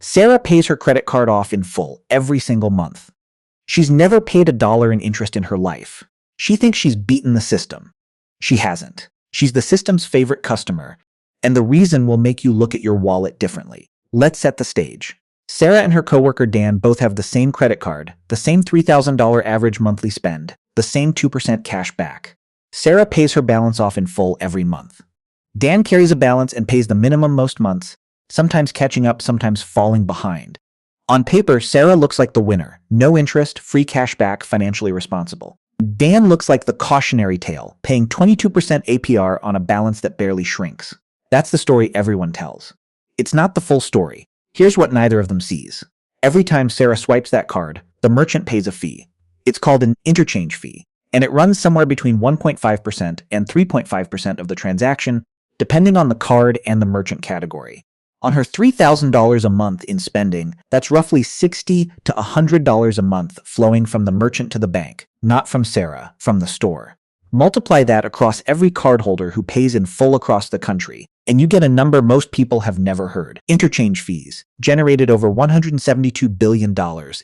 Sarah pays her credit card off in full every single month. She's never paid $1 in interest in her life. She thinks she's beaten the system. She hasn't. She's the system's favorite customer, and the reason will make you look at your wallet differently. Let's set the stage. Sarah and her coworker Dan both have the same credit card, the same $3,000 average monthly spend, the same 2% cash back. Sarah pays her balance off in full every month. Dan carries a balance and pays the minimum most months, sometimes catching up, sometimes falling behind. On paper, Sarah looks like the winner. No interest, free cash back, financially responsible. Dan looks like the cautionary tale, paying 22% APR on a balance that barely shrinks. That's the story everyone tells. It's not the full story. Here's what neither of them sees. Every time Sarah swipes that card, the merchant pays a fee. It's called an interchange fee, and it runs somewhere between 1.5% and 3.5% of the transaction, depending on the card and the merchant category. On her $3,000 a month in spending, that's roughly $60 to $100 a month flowing from the merchant to the bank, not from Sarah, from the store. Multiply that across every cardholder who pays in full across the country, and you get a number most people have never heard. Interchange fees generated over $172 billion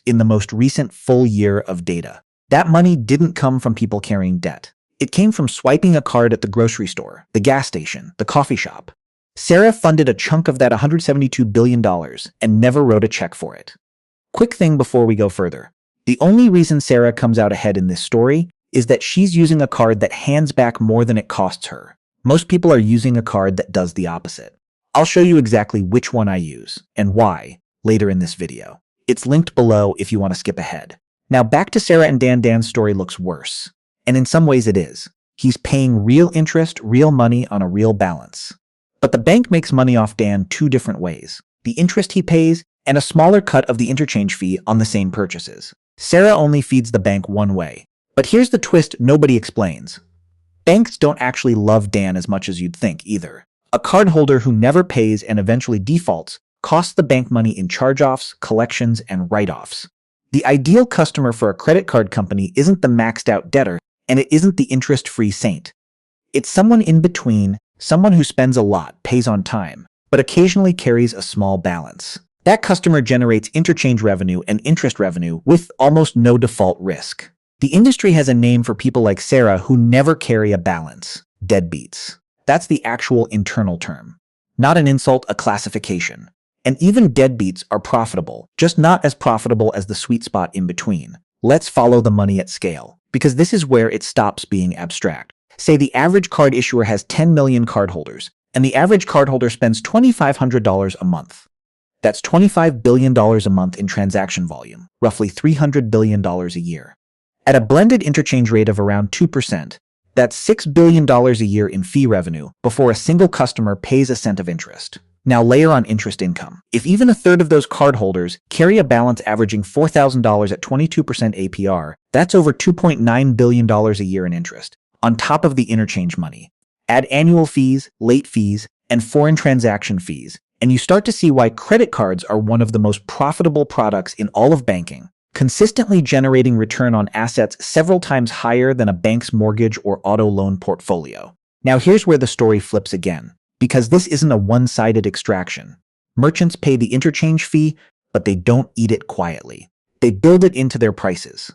in the most recent full year of data. That money didn't come from people carrying debt. It came from swiping a card at the grocery store, the gas station, the coffee shop. Sarah funded a chunk of that $172 billion and never wrote a check for it. Quick thing before we go further. The only reason Sarah comes out ahead in this story is that she's using a card that hands back more than it costs her. Most people are using a card that does the opposite. I'll show you exactly which one I use and why later in this video. It's linked below if you want to skip ahead. Now back to Sarah and Dan. Dan's story looks worse. And in some ways it is. He's paying real interest, real money on a real balance. But the bank makes money off Dan two different ways: the interest he pays and a smaller cut of the interchange fee on the same purchases. Sarah only feeds the bank one way. But here's the twist nobody explains. Banks don't actually love Dan as much as you'd think either. A cardholder who never pays and eventually defaults costs the bank money in charge-offs, collections, and write-offs. The ideal customer for a credit card company isn't the maxed-out debtor, and it isn't the interest-free saint. It's someone in between, someone who spends a lot, pays on time, but occasionally carries a small balance. That customer generates interchange revenue and interest revenue with almost no default risk. The industry has a name for people like Sarah who never carry a balance: deadbeats. That's the actual internal term. Not an insult, a classification. And even deadbeats are profitable, just not as profitable as the sweet spot in between. Let's follow the money at scale, because this is where it stops being abstract. Say the average card issuer has 10 million cardholders, and the average cardholder spends $2,500 a month. That's $25 billion a month in transaction volume, roughly $300 billion a year. At a blended interchange rate of around 2%, that's $6 billion a year in fee revenue before a single customer pays a cent of interest. Now layer on interest income. If even a third of those cardholders carry a balance averaging $4,000 at 22% APR, that's over $2.9 billion a year in interest, on top of the interchange money. Add annual fees, late fees, and foreign transaction fees, and you start to see why credit cards are one of the most profitable products in all of banking, consistently generating return on assets several times higher than a bank's mortgage or auto loan portfolio. Now here's where the story flips again, because this isn't a one-sided extraction. Merchants pay the interchange fee, but they don't eat it quietly. They build it into their prices.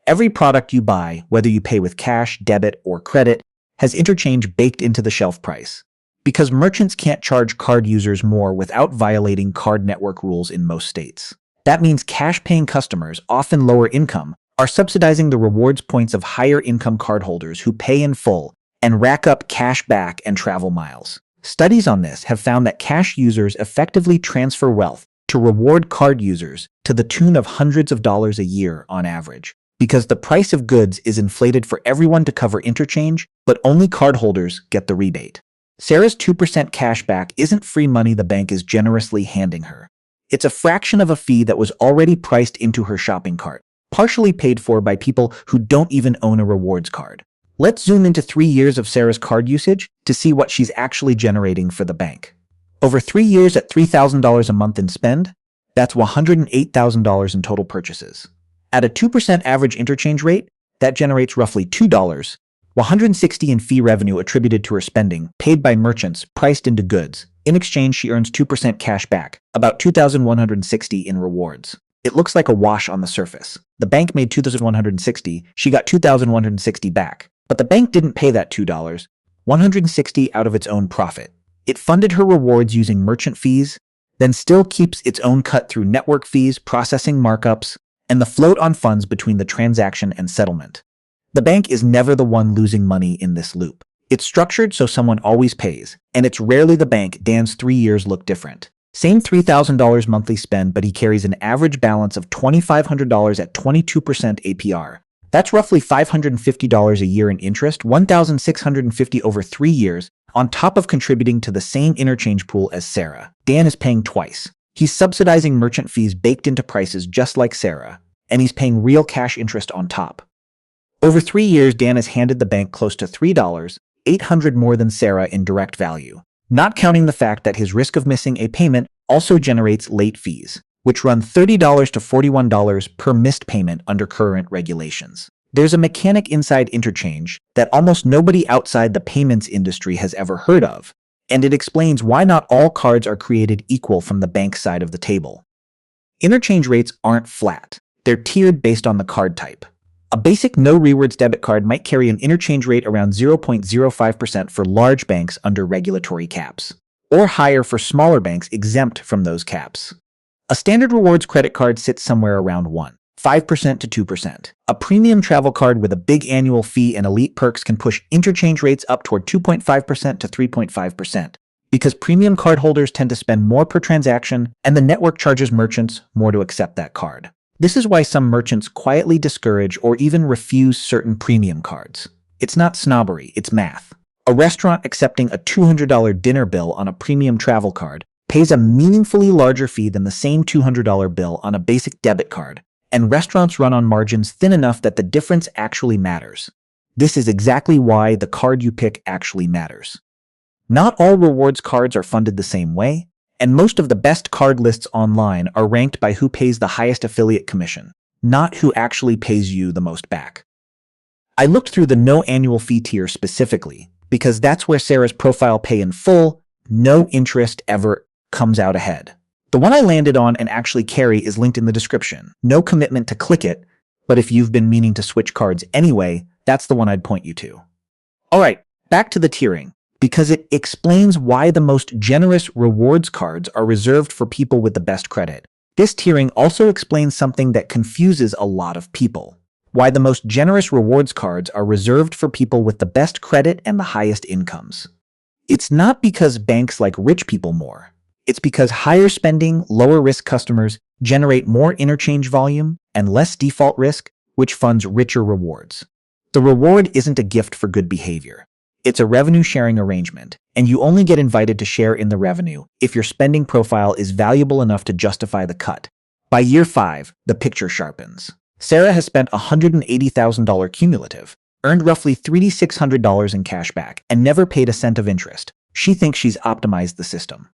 Every product you buy, whether you pay with cash, debit, or credit, has interchange baked into the shelf price. Because merchants can't charge card users more without violating card network rules in most states. That means cash-paying customers, often lower income, are subsidizing the rewards points of higher-income cardholders who pay in full and rack up cash back and travel miles. Studies on this have found that cash users effectively transfer wealth to reward card users to the tune of hundreds of dollars a year on average. Because the price of goods is inflated for everyone to cover interchange, but only cardholders get the rebate. Sarah's 2% cash back isn't free money the bank is generously handing her. It's a fraction of a fee that was already priced into her shopping cart, partially paid for by people who don't even own a rewards card. Let's zoom into 3 years of Sarah's card usage to see what she's actually generating for the bank. Over 3 years at $3,000 a month in spend, that's $108,000 in total purchases. At a 2% average interchange rate, that generates roughly $2, $160 in fee revenue attributed to her spending, paid by merchants, priced into goods. In exchange, she earns 2% cash back, about $2,160 in rewards. It looks like a wash on the surface. The bank made $2,160, she got $2,160 back. But the bank didn't pay that $160 out of its own profit. It funded her rewards using merchant fees, then still keeps its own cut through network fees, processing markups, and the float on funds between the transaction and settlement. The bank is never the one losing money in this loop. It's structured so someone always pays, and it's rarely the bank. Dan's 3 years look different. Same $3,000 monthly spend, but he carries an average balance of $2,500 at 22% APR. That's roughly $550 a year in interest, $1,650 over 3 years, on top of contributing to the same interchange pool as Sarah. Dan is paying twice. He's subsidizing merchant fees baked into prices just like Sarah, and he's paying real cash interest on top. Over 3 years, Dan has handed the bank close to $3,800 more than Sarah in direct value, not counting the fact that his risk of missing a payment also generates late fees, which run $30 to $41 per missed payment under current regulations. There's a mechanic inside interchange that almost nobody outside the payments industry has ever heard of, and it explains why not all cards are created equal from the bank side of the table. Interchange rates aren't flat. They're tiered based on the card type. A basic no rewards debit card might carry an interchange rate around 0.05% for large banks under regulatory caps, or higher for smaller banks exempt from those caps. A standard rewards credit card sits somewhere around 1.5% to 2%. A premium travel card with a big annual fee and elite perks can push interchange rates up toward 2.5% to 3.5%, because premium cardholders tend to spend more per transaction and the network charges merchants more to accept that card. This is why some merchants quietly discourage or even refuse certain premium cards. It's not snobbery, it's math. A restaurant accepting a $200 dinner bill on a premium travel card pays a meaningfully larger fee than the same $200 bill on a basic debit card, and restaurants run on margins thin enough that the difference actually matters. This is exactly why the card you pick actually matters. Not all rewards cards are funded the same way, and most of the best card lists online are ranked by who pays the highest affiliate commission, not who actually pays you the most back. I looked through the no annual fee tier specifically, because that's where Sarah's profile pay in full, no interest ever comes out ahead. The one I landed on and actually carry is linked in the description. No commitment to click it, but if you've been meaning to switch cards anyway, that's the one I'd point you to. Alright, back to the tiering, because it explains why the most generous rewards cards are reserved for people with the best credit. This tiering also explains something that confuses a lot of people. Why the most generous rewards cards are reserved for people with the best credit and the highest incomes. It's not because banks like rich people more. It's because higher spending, lower risk customers generate more interchange volume and less default risk, which funds richer rewards. The reward isn't a gift for good behavior. It's a revenue sharing arrangement, and you only get invited to share in the revenue if your spending profile is valuable enough to justify the cut. By year 5, the picture sharpens. Sarah has spent $180,000 cumulative, earned roughly $3,600 in cash back, and never paid a cent of interest. She thinks she's optimized the system.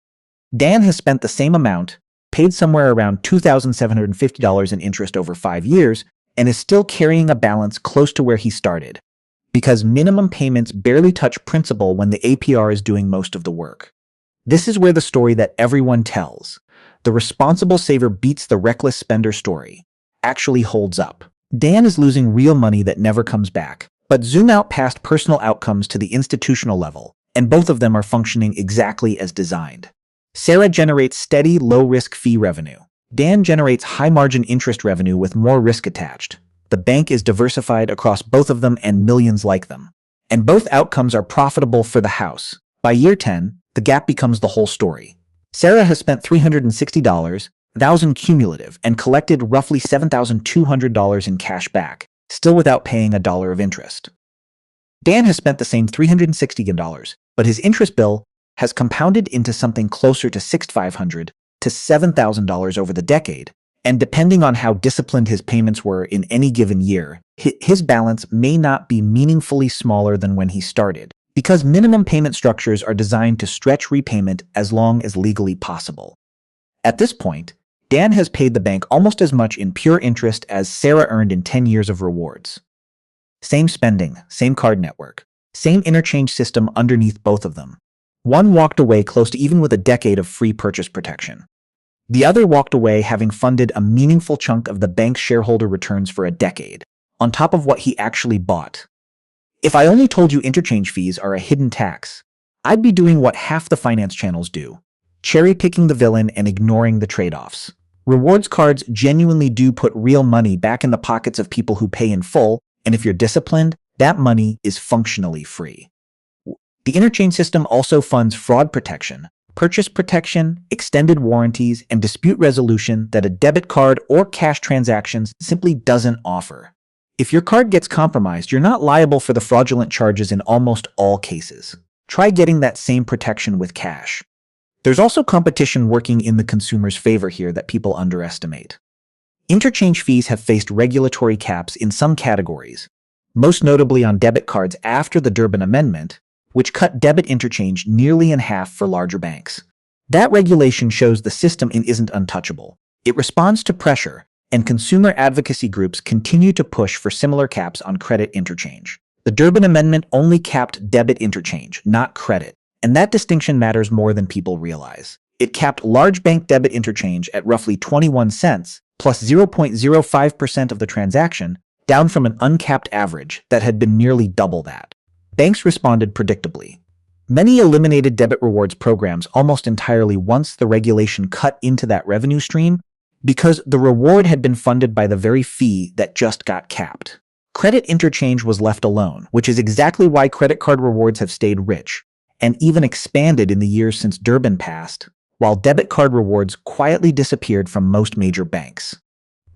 Dan has spent the same amount, paid somewhere around $2,750 in interest over 5 years, and is still carrying a balance close to where he started, because minimum payments barely touch principal when the APR is doing most of the work. This is where the story that everyone tells, the responsible saver beats the reckless spender story, actually holds up. Dan is losing real money that never comes back, but zoom out past personal outcomes to the institutional level, and both of them are functioning exactly as designed. Sarah generates steady, low-risk fee revenue. Dan generates high-margin interest revenue with more risk attached. The bank is diversified across both of them and millions like them. And both outcomes are profitable for the house. By year 10, the gap becomes the whole story. Sarah has spent $360, $1,000 cumulative, and collected roughly $7,200 in cash back, still without paying a dollar of interest. Dan has spent the same $360, but his interest bill has compounded into something closer to $6,500 to $7,000 over the decade, and depending on how disciplined his payments were in any given year, his balance may not be meaningfully smaller than when he started, because minimum payment structures are designed to stretch repayment as long as legally possible. At this point, Dan has paid the bank almost as much in pure interest as Sarah earned in 10 years of rewards. Same spending, same card network, same interchange system underneath both of them. One walked away close to even with a decade of free purchase protection. The other walked away having funded a meaningful chunk of the bank's shareholder returns for a decade, on top of what he actually bought. If I only told you interchange fees are a hidden tax, I'd be doing what half the finance channels do, cherry-picking the villain and ignoring the trade-offs. Rewards cards genuinely do put real money back in the pockets of people who pay in full, and if you're disciplined, that money is functionally free. The interchange system also funds fraud protection, purchase protection, extended warranties, and dispute resolution that a debit card or cash transactions simply doesn't offer. If your card gets compromised, you're not liable for the fraudulent charges in almost all cases. Try getting that same protection with cash. There's also competition working in the consumer's favor here that people underestimate. Interchange fees have faced regulatory caps in some categories, most notably on debit cards after the Durbin Amendment, which cut debit interchange nearly in half for larger banks. That regulation shows the system isn't untouchable. It responds to pressure, and consumer advocacy groups continue to push for similar caps on credit interchange. The Durbin Amendment only capped debit interchange, not credit, and that distinction matters more than people realize. It capped large bank debit interchange at roughly 21 cents, plus 0.05% of the transaction, down from an uncapped average that had been nearly double that. Banks responded predictably. Many eliminated debit rewards programs almost entirely once the regulation cut into that revenue stream because the reward had been funded by the very fee that just got capped. Credit interchange was left alone, which is exactly why credit card rewards have stayed rich and even expanded in the years since Durbin passed, while debit card rewards quietly disappeared from most major banks.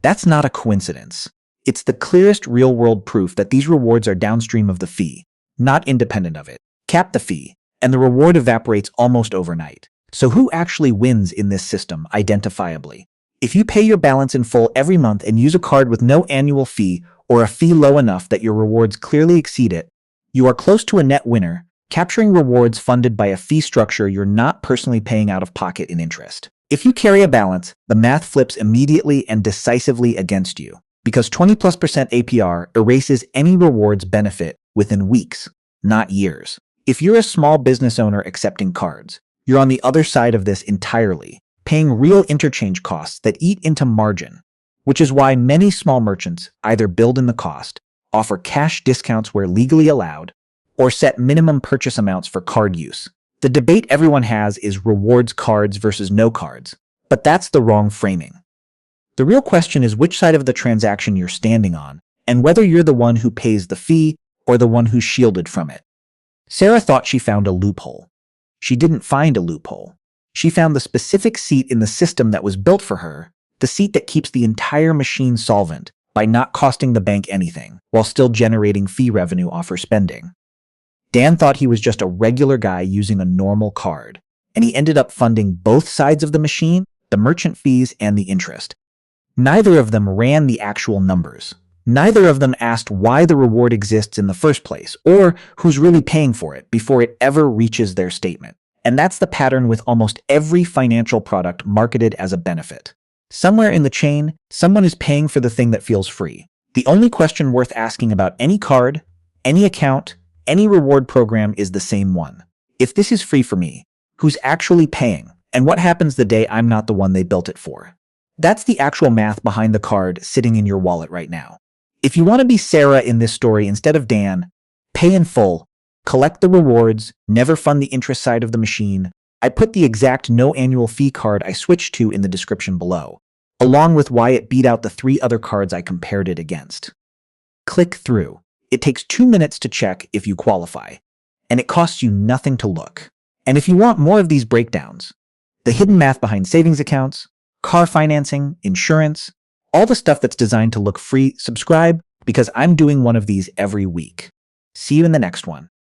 That's not a coincidence. It's the clearest real-world proof that these rewards are downstream of the fee, not independent of it. Cap the fee, and the reward evaporates almost overnight. So who actually wins in this system identifiably? If you pay your balance in full every month and use a card with no annual fee or a fee low enough that your rewards clearly exceed it, you are close to a net winner, capturing rewards funded by a fee structure you're not personally paying out of pocket in interest. If you carry a balance, the math flips immediately and decisively against you, because 20+% APR erases any rewards benefit within weeks, not years. If you're a small business owner accepting cards, you're on the other side of this entirely, paying real interchange costs that eat into margin, which is why many small merchants either build in the cost, offer cash discounts where legally allowed, or set minimum purchase amounts for card use. The debate everyone has is rewards cards versus no cards, but that's the wrong framing. The real question is which side of the transaction you're standing on, and whether you're the one who pays the fee or the one who's shielded from it. Sarah thought she found a loophole. She didn't find a loophole. She found the specific seat in the system that was built for her, the seat that keeps the entire machine solvent by not costing the bank anything, while still generating fee revenue off her spending. Dan thought he was just a regular guy using a normal card, and he ended up funding both sides of the machine, the merchant fees and the interest. Neither of them ran the actual numbers. Neither of them asked why the reward exists in the first place, or who's really paying for it before it ever reaches their statement. And that's the pattern with almost every financial product marketed as a benefit. Somewhere in the chain, someone is paying for the thing that feels free. The only question worth asking about any card, any account, any reward program is the same one. If this is free for me, who's actually paying? And what happens the day I'm not the one they built it for? That's the actual math behind the card sitting in your wallet right now. If you want to be Sarah in this story instead of Dan, pay in full, collect the rewards, never fund the interest side of the machine. I put the exact no annual fee card I switched to in the description below, along with why it beat out the 3 other cards I compared it against. Click through. It takes 2 minutes to check if you qualify, and it costs you nothing to look. And if you want more of these breakdowns, the hidden math behind savings accounts, car financing, insurance, all the stuff that's designed to look free, subscribe, because I'm doing one of these every week. See you in the next one.